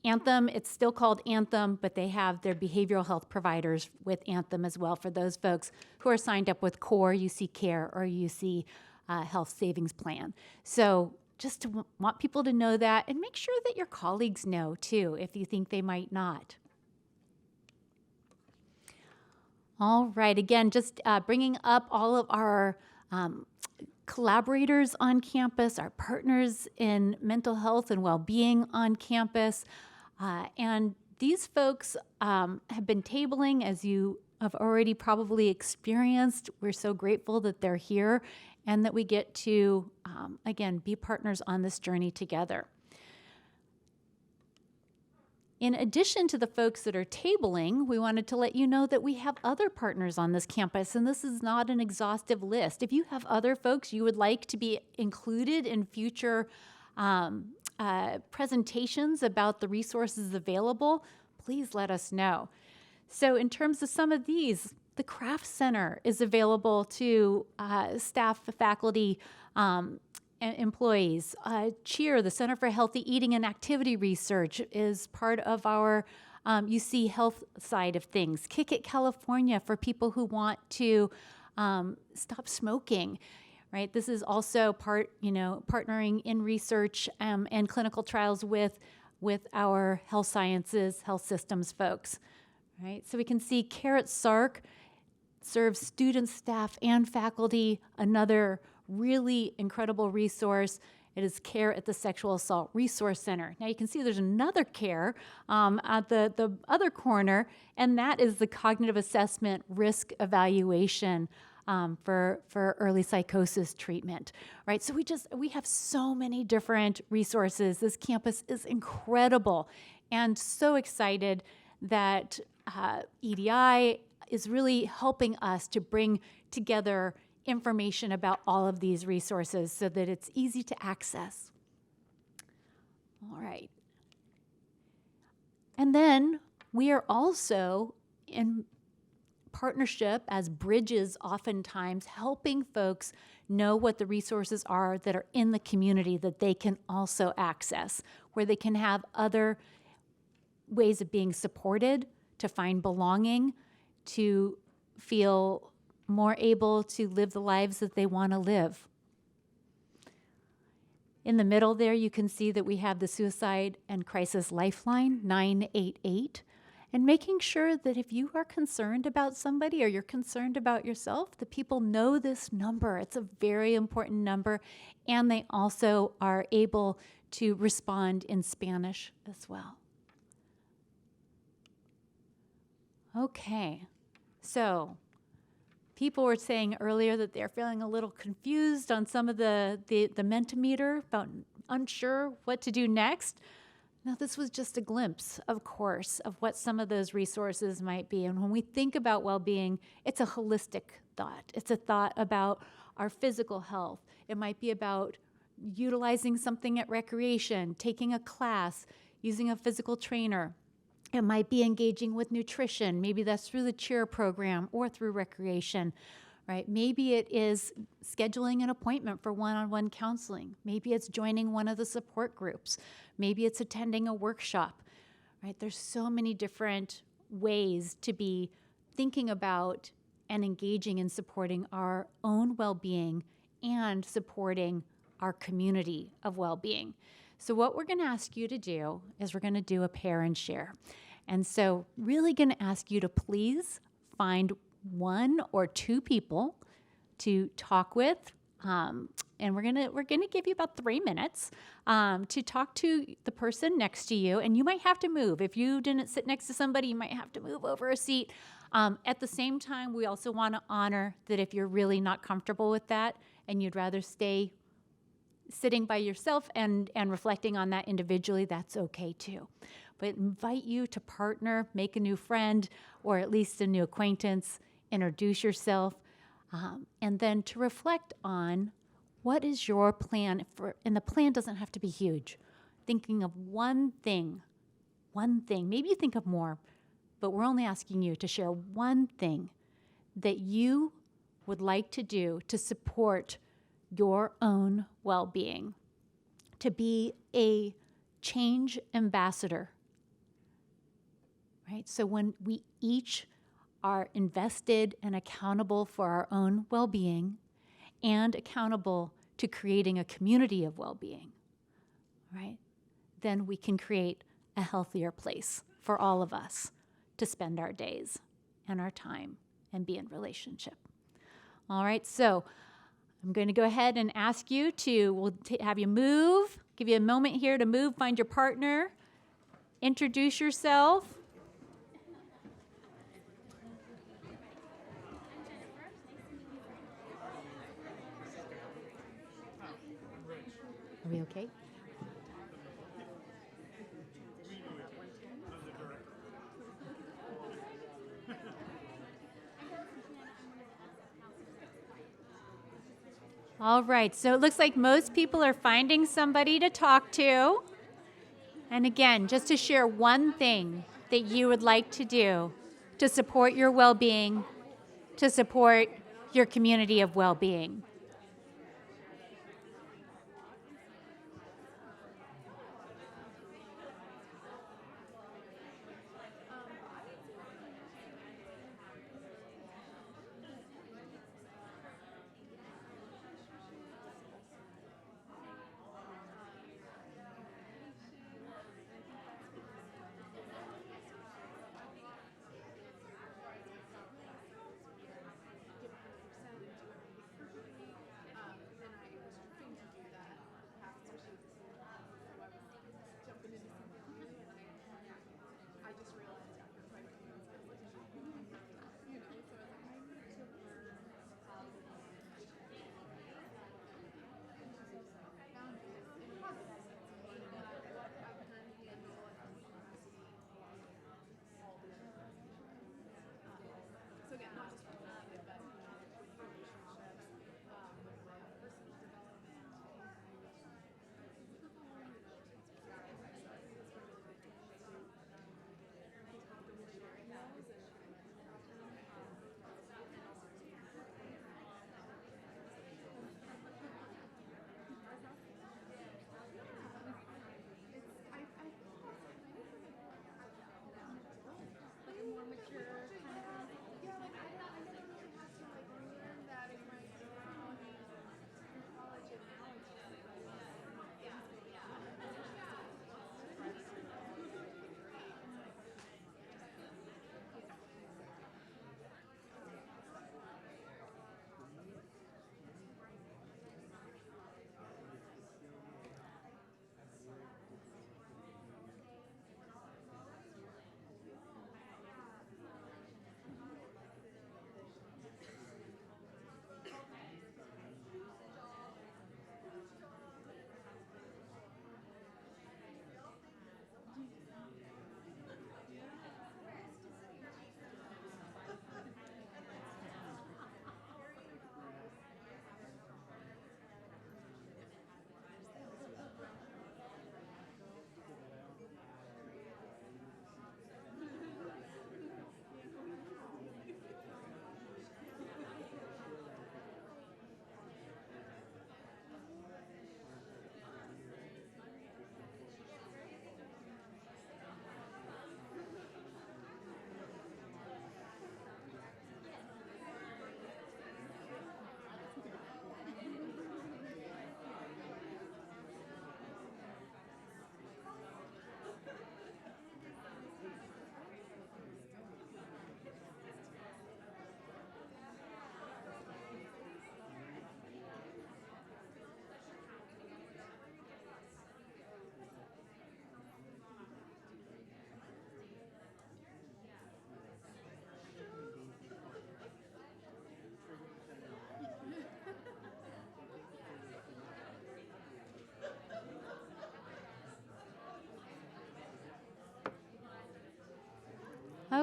it's still called Anthem, but they have their behavioral health providers with Anthem as well for those folks who are signed up with CORE, UC Care, or UC Health Savings Plan. So just to want people to know that, and make sure that your colleagues know too, if you think they might not. All right, again, just bringing up all of our collaborators on campus, our partners in mental health and well-being on campus. And these folks have been tabling, as you have already probably experienced. We're so grateful that they're here and that we get to, again, be partners on this journey together. In addition to the folks that are tabling, we wanted to let you know that we have other partners on this campus, and this is not an exhaustive list. If you have other folks you would like to be included in future presentations about the resources available, please let us know. So in terms of some of these, the Craft Center is available to staff, faculty, employees. CHEER, the Center for Healthy Eating and Activity Research, is part of our UC health side of things. Kick It California for people who want to stop smoking. Right, this is also partnering in research and clinical trials with our health sciences, health systems folks. Right, so we can see Carrot Sark serves students, staff, and faculty. Another really incredible resource. It is CARE at the Sexual Assault Resource Center. Now you can see there's another CARE at the other corner, and that is the Cognitive Assessment Risk Evaluation for early psychosis treatment, right? So we have so many different resources. This campus is incredible, and so excited that EDI is really helping us to bring together information about all of these resources so that it's easy to access. All right. And then we are also in partnership as bridges, oftentimes helping folks know what the resources are that are in the community that they can also access, where they can have other ways of being supported, to find belonging, to feel more able to live the lives that they want to live. In the middle there, you can see that we have the Suicide and Crisis Lifeline, 988, and making sure that if you are concerned about somebody or you're concerned about yourself, that people know this number. It's a very important number, and they also are able to respond in Spanish as well. Okay, so people were saying earlier that they're feeling a little confused on some of the Mentimeter, about unsure what to do next. Now, this was just a glimpse, of course, of what some of those resources might be. And when we think about well-being, it's a holistic thought. It's a thought about our physical health. It might be about utilizing something at recreation, taking a class, using a physical trainer. It might be engaging with nutrition. Maybe that's through the cheer program or through recreation, right? Maybe it is scheduling an appointment for one-on-one counseling. Maybe it's joining one of the support groups. Maybe it's attending a workshop, right? There's so many different ways to be thinking about and engaging in supporting our own well-being and supporting our community of well-being. So what we're going to ask you to do is we're going to do a pair and share. And so really going to ask you to please find one or two people to talk with. And we're gonna give you about 3 minutes to talk to the person next to you. And you might have to move. If you didn't sit next to somebody, you might have to move over a seat. At the same time, we also want to honor that if you're really not comfortable with that and you'd rather stay sitting by yourself and reflecting on that individually, that's okay too. But invite you to partner, make a new friend, or at least a new acquaintance, introduce yourself, and then to reflect on what is your plan for, and the plan doesn't have to be huge. Thinking of one thing, maybe you think of more, but we're only asking you to share one thing that you would like to do to support your own well-being, to be a change ambassador, right? So when we each are invested and accountable for our own well-being and accountable to creating a community of well-being, right? Then we can create a healthier place for all of us to spend our days and our time and be in relationship. All right, so I'm going to go ahead and ask you to, have you move, give you a moment here to move, find your partner, introduce yourself. Are we okay? All right, so it looks like most people are finding somebody to talk to. And again, just to share one thing that you would like to do to support your well-being, to support your community of well-being.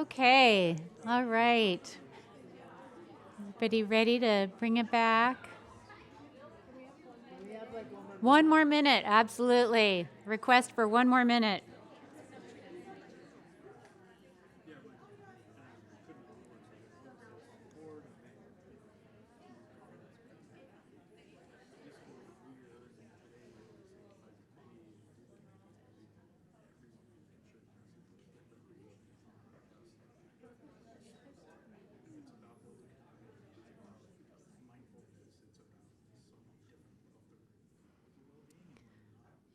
Okay, all right. Everybody ready to bring it back? 1 more minute, absolutely. Request for 1 more minute.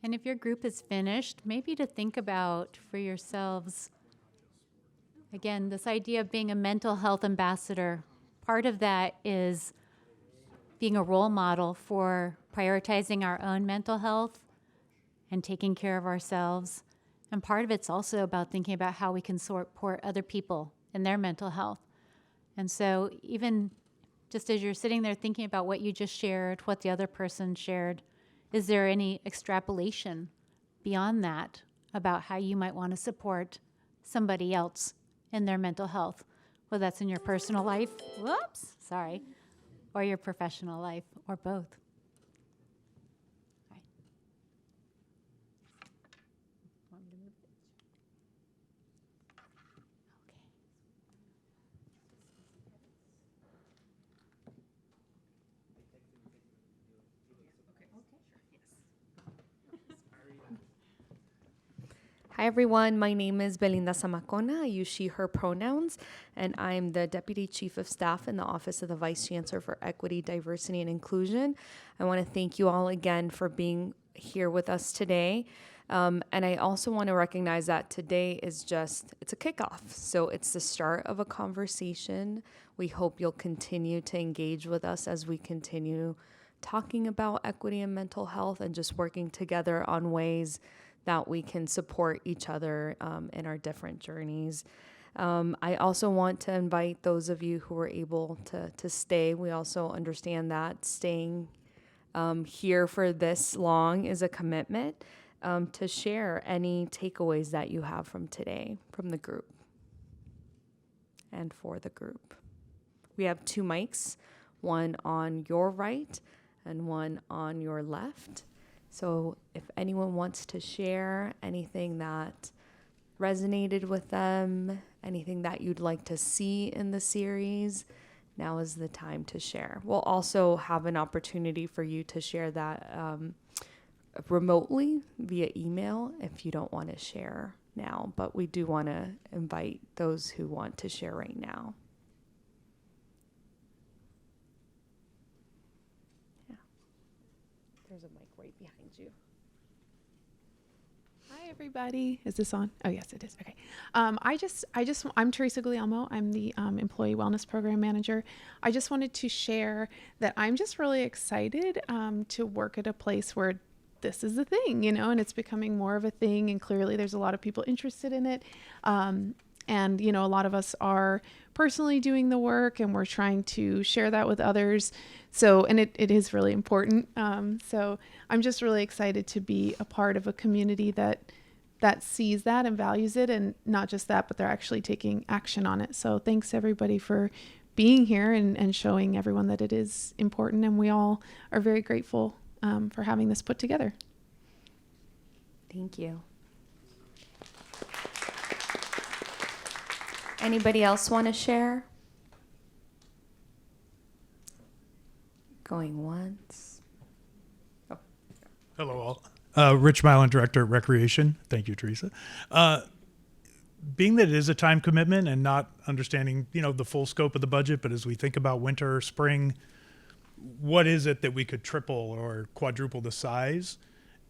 And if your group is finished, maybe to think about for yourselves, again, this idea of being a mental health ambassador. Part of that is being a role model for prioritizing our own mental health and taking care of ourselves. And part of it's also about thinking about how we can support other people in their mental health. And so even just as you're sitting there thinking about what you just shared, what the other person shared, is there any extrapolation beyond that about how you might want to support somebody else in their mental health, whether that's in your personal life, or your professional life, or both? Right. Want me to move this? Okay. Hi everyone, my name is Belinda Zamacona. I use she, her pronouns, and I'm the Deputy Chief of Staff in the Office of the Vice Chancellor for Equity, Diversity, and Inclusion. I want to thank you all again for being here with us today. And I also want to recognize that today is it's a kickoff. So it's the start of a conversation. We hope you'll continue to engage with us as we continue talking about equity and mental health and just working together on ways that we can support each other in our different journeys. I also want to invite those of you who were able to stay. We also understand that staying here for this long is a commitment to share any takeaways that you have from today, from the group and for the group. We have 2 mics, one on your right and one on your left. So if anyone wants to share anything that resonated with them, anything that you'd like to see in the series, now is the time to share. We'll also have an opportunity for you to share that remotely via email if you don't want to share now, but we do want to invite those who want to share right now. Yeah. There's a mic right behind you. Hi, everybody. Is this on? Oh, yes, it is. Okay. I'm Teresa Guglielmo. I'm the Employee Wellness Program Manager. I just wanted to share that I'm just really excited to work at a place where this is a thing, and it's becoming more of a thing. And clearly there's a lot of people interested in it. And, a lot of us are personally doing the work and we're trying to share that with others. So, and it is really important. So I'm just really excited to be a part of a community that sees that and values it, and not just that, but they're actually taking action on it. So thanks everybody for being here and showing everyone that it is important. And we all are very grateful for having this put together. Thank you. Anybody else want to share? Going once. Oh. Hello all. Rich Milan, Director at Recreation. Thank you, Teresa. Being that it is a time commitment and not understanding, the full scope of the budget, but as we think about winter, spring, what is it that we could triple or quadruple the size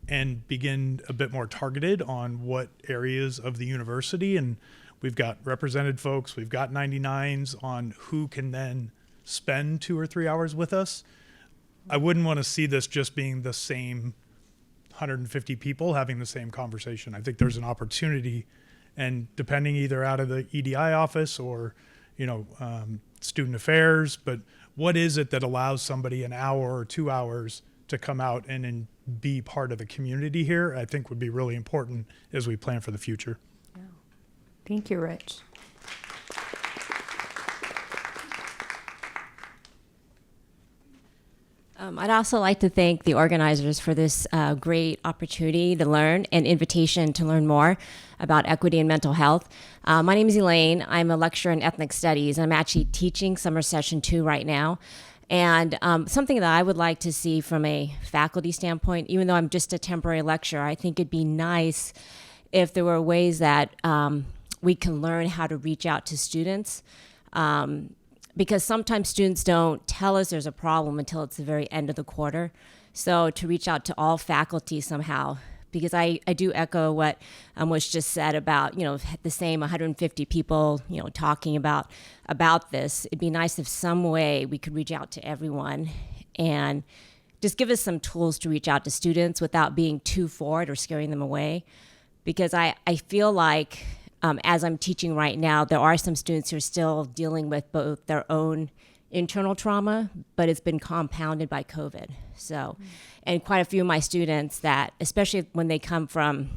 and begin a bit more targeted on what areas of the university? And we've got represented folks, we've got 99s on who can then spend 2 or 3 hours with us. I wouldn't want to see this just being the same 150 people having the same conversation. I think there's an opportunity, and depending either out of the EDI office or, student affairs, but what is it that allows somebody an hour or 2 hours to come out and be part of the community here, I think would be really important as we plan for the future. Yeah. Thank you, Rich. I'd also like to thank the organizers for this great opportunity to learn and invitation to learn more about equity and mental health. My name is Elaine. I'm a lecturer in ethnic studies. I'm actually teaching summer session 2 right now. And something that I would like to see from a faculty standpoint, even though I'm just a temporary lecturer, I think it'd be nice if there were ways that we can learn how to reach out to students. Because sometimes students don't tell us there's a problem until it's the very end of the quarter. So to reach out to all faculty somehow, because I do echo what was just said about, the same 150 people, talking about this. It'd be nice if some way we could reach out to everyone and just give us some tools to reach out to students without being too forward or scaring them away. Because I feel like, as I'm teaching right now, there are some students who are still dealing with both their own internal trauma, but it's been compounded by COVID. So, and quite a few of my students that, especially when they come from,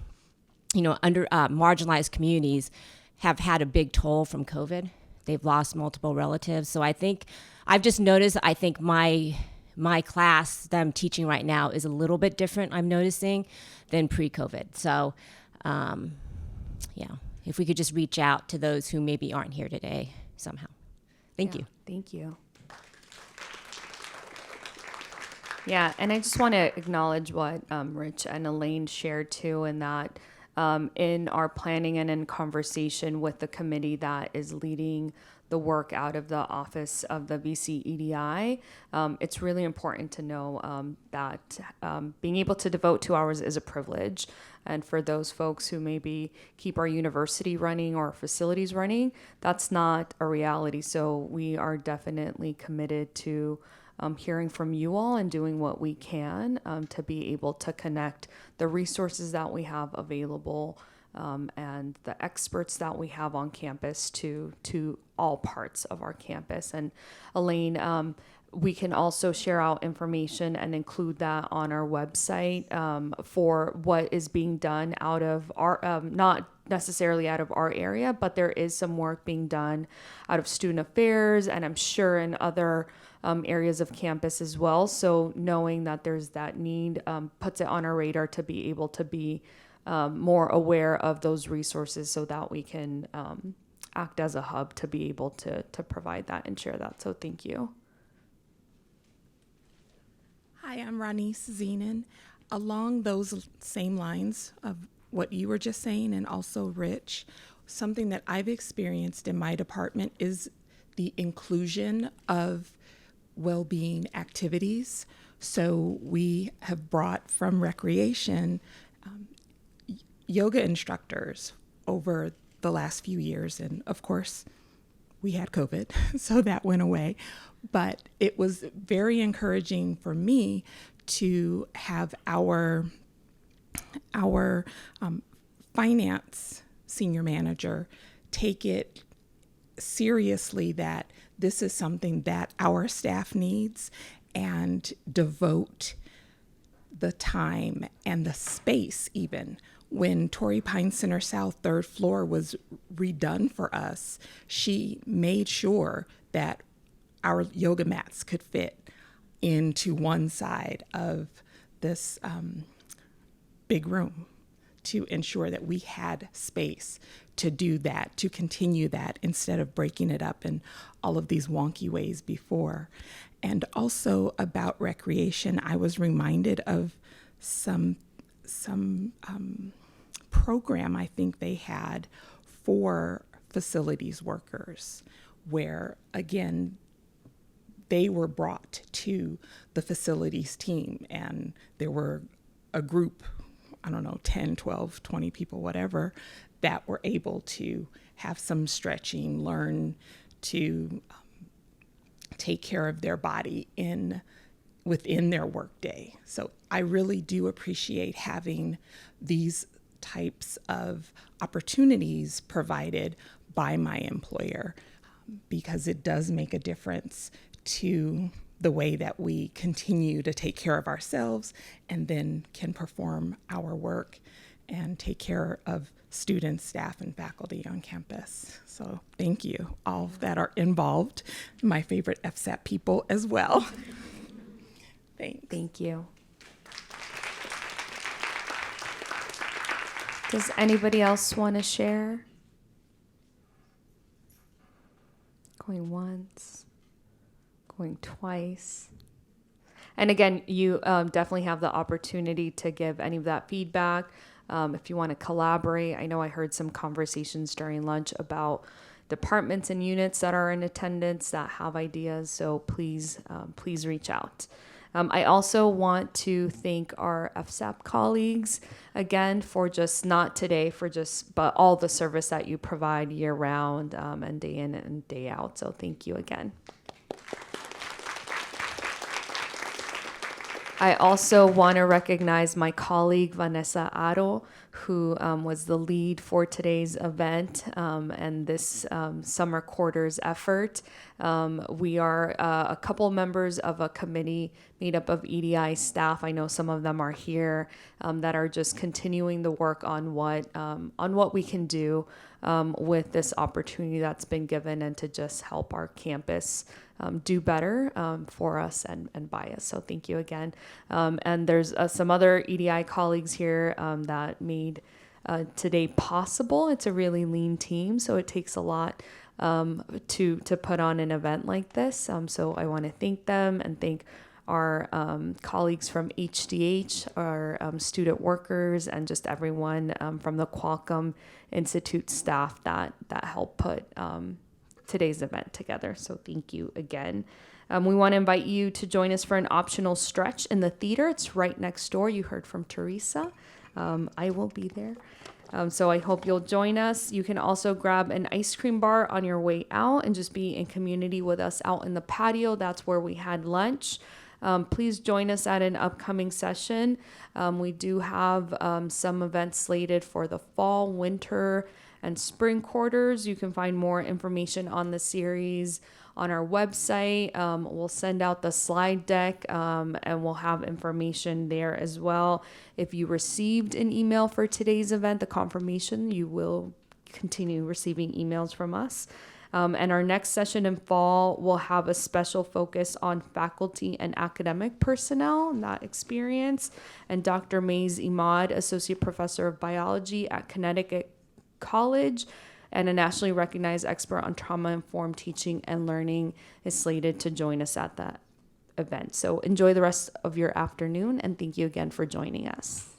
under marginalized communities, have had a big toll from COVID. They've lost multiple relatives. So I think, I've just noticed, my class that I'm teaching right now is a little bit different, I'm noticing, than pre-COVID. So, if we could just reach out to those who maybe aren't here today somehow. Thank you. Thank you. Yeah, and I just want to acknowledge what Rich and Elaine shared too, and that in our planning and in conversation with the committee that is leading the work out of the office of the VC EDI, it's really important to know that being able to devote 2 hours is a privilege. And for those folks who maybe keep our university running or facilities running, that's not a reality. So we are definitely committed to hearing from you all and doing what we can to be able to connect the resources that we have available and the experts that we have on campus to all parts of our campus. And Elaine, we can also share out information and include that on our website for what is being done out of our, not necessarily out of our area, but there is some work being done out of student affairs and I'm sure in other areas of campus as well. So knowing that there's that need puts it on our radar to be able to be more aware of those resources so that we can act as a hub to be able to provide that and share that. So thank you. Hi, I'm Ronise Zenon. Along those same lines of what you were just saying and also Rich, something that I've experienced in my department is the inclusion of well-being activities. So we have brought from recreation yoga instructors over the last few years. And of course, we had COVID, so that went away. But it was very encouraging for me to have our finance senior manager take it seriously that this is something that our staff needs and devote the time and the space even. When Torrey Pines Center South 3rd floor was redone for us, she made sure that our yoga mats could fit into one side of this big room to ensure that we had space to do that, to continue that instead of breaking it up in all of these wonky ways before. And also about recreation, I was reminded of some program I think they had for facilities workers where, again, they were brought to the facilities team and there were a group, 10, 12, 20 people, whatever, that were able to have some stretching, learn to take care of their body within their workday. So I really do appreciate having these types of opportunities provided by my employer because it does make a difference to the way that we continue to take care of ourselves and then can perform our work and take care of students, staff, and faculty on campus. So thank you, all that are involved, my favorite FSAP people as well. Thanks. Thank you. Does anybody else want to share? Going once, going twice. And again, you definitely have the opportunity to give any of that feedback. If you want to collaborate, I know I heard some conversations during lunch about departments and units that are in attendance that have ideas. So please reach out. I also want to thank our FSAP colleagues again for just not today, but all the service that you provide year round and day in and day out. So thank you again. I also want to recognize my colleague, Vanessa Aro, who was the lead for today's event and this summer quarters effort. We are a couple members of a committee made up of EDI staff. I know some of them are here that are just continuing the work on what we can do with this opportunity that's been given and to just help our campus do better for us and by us. So thank you again. And there's some other EDI colleagues here that made today possible. It's a really lean team, so it takes a lot to put on an event like this. So I want to thank them and thank our colleagues from HDH, our student workers, and just everyone from the Qualcomm Institute staff that helped put today's event together. So thank you again. We want to invite you to join us for an optional stretch in the theater. It's right next door. You heard from Teresa. I will be there. So I hope you'll join us. You can also grab an ice cream bar on your way out and just be in community with us out in the patio. That's where we had lunch. Please join us at an upcoming session. We do have some events slated for the fall, winter, and spring quarters. You can find more information on the series on our website. We'll send out the slide deck and we'll have information there as well. If you received an email for today's event, the confirmation, you will continue receiving emails from us. And our next session in fall will have a special focus on faculty and academic personnel and that experience. And Dr. Mays Imad, Associate Professor of Biology at Connecticut College and a nationally recognized expert on trauma-informed teaching and learning, is slated to join us at that event. So enjoy the rest of your afternoon, and thank you again for joining us.